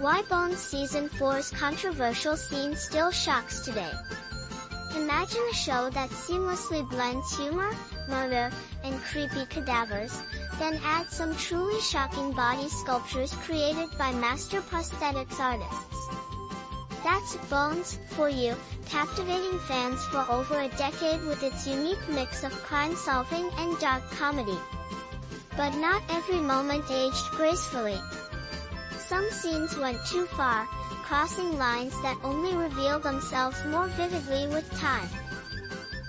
Why Bones Season 4's controversial scene still shocks today. Imagine a show that seamlessly blends humor, murder, and creepy cadavers, then add some truly shocking body sculptures created by master prosthetics artists. That's Bones for you, captivating fans for over a decade with its unique mix of crime-solving and dark comedy. But not every moment aged gracefully. Some scenes went too far, crossing lines that only reveal themselves more vividly with time.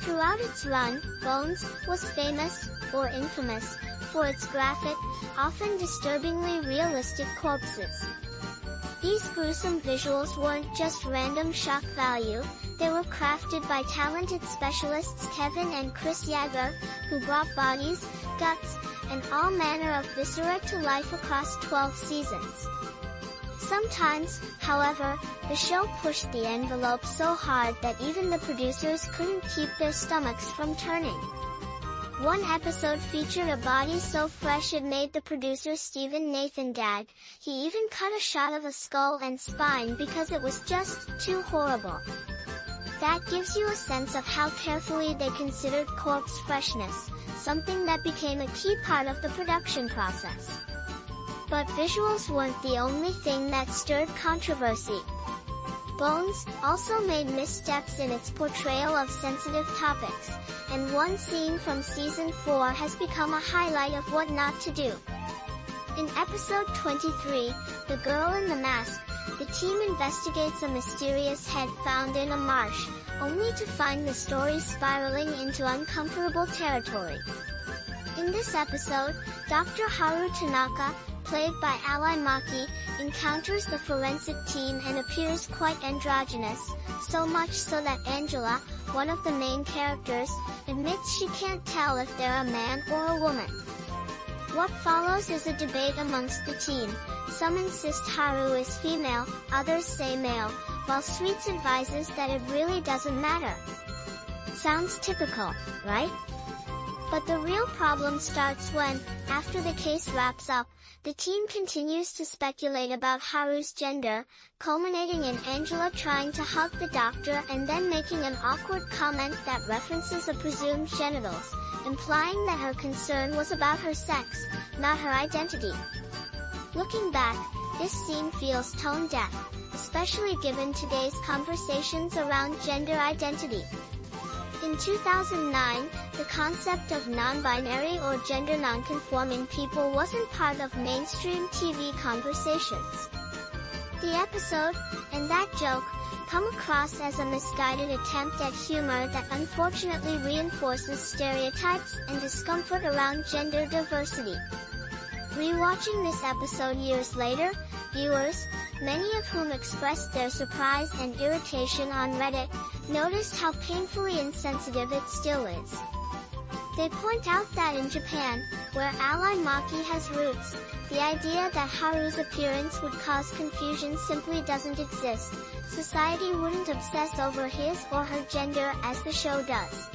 Throughout its run, Bones was famous, or infamous, for its graphic, often disturbingly realistic corpses. These gruesome visuals weren't just random shock value, they were crafted by talented specialists Kevin and Chris Yeager, who brought bodies, guts, and all manner of viscera to life across 12 seasons. Sometimes, however, the show pushed the envelope so hard that even the producers couldn't keep their stomachs from turning. One episode featured a body so fresh it made the producer Stephen Nathan gag. He even cut a shot of a skull and spine because it was just too horrible. That gives you a sense of how carefully they considered corpse freshness, something that became a key part of the production process. But visuals weren't the only thing that stirred controversy. Bones also made missteps in its portrayal of sensitive topics, and one scene from Season 4 has become a highlight of what not to do. In episode 23, The Girl in the Mask, the team investigates a mysterious head found in a marsh, only to find the story spiraling into uncomfortable territory. In this episode, Dr. Haru Tanaka, played by Ally Maki, encounters the forensic team and appears quite androgynous, so much so that Angela, one of the main characters, admits she can't tell if they're a man or a woman. What follows is a debate amongst the team. Some insist Haru is female, others say male, while Sweets advises that it really doesn't matter. Sounds typical, right? But the real problem starts when, after the case wraps up, the team continues to speculate about Haru's gender, culminating in Angela trying to hug the doctor and then making an awkward comment that references a presumed genitals, implying that her concern was about her sex, not her identity. Looking back, this scene feels tone-deaf, especially given today's conversations around gender identity. In 2009, the concept of non-binary or gender non-conforming people wasn't part of mainstream TV conversations. The episode, and that joke, come across as a misguided attempt at humor that unfortunately reinforces stereotypes and discomfort around gender diversity. Rewatching this episode years later, viewers, many of whom expressed their surprise and irritation on Reddit, noticed how painfully insensitive it still is. They point out that in Japan, where Ally Maki has roots, the idea that Haru's appearance would cause confusion simply doesn't exist. Society wouldn't obsess over his or her gender as the show does.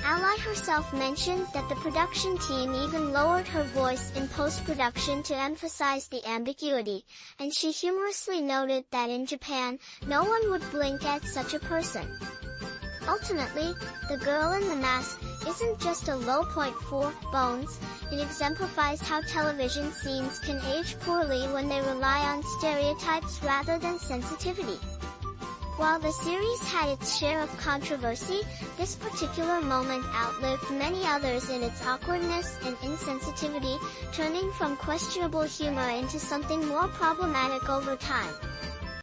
Ally herself mentioned that the production team even lowered her voice in post-production to emphasize the ambiguity, and she humorously noted that in Japan, no one would blink at such a person. Ultimately, The Girl in the Mask isn't just a low point for Bones, it exemplifies how television scenes can age poorly when they rely on stereotypes rather than sensitivity. While the series had its share of controversy, this particular moment outlived many others in its awkwardness and insensitivity, turning from questionable humor into something more problematic over time.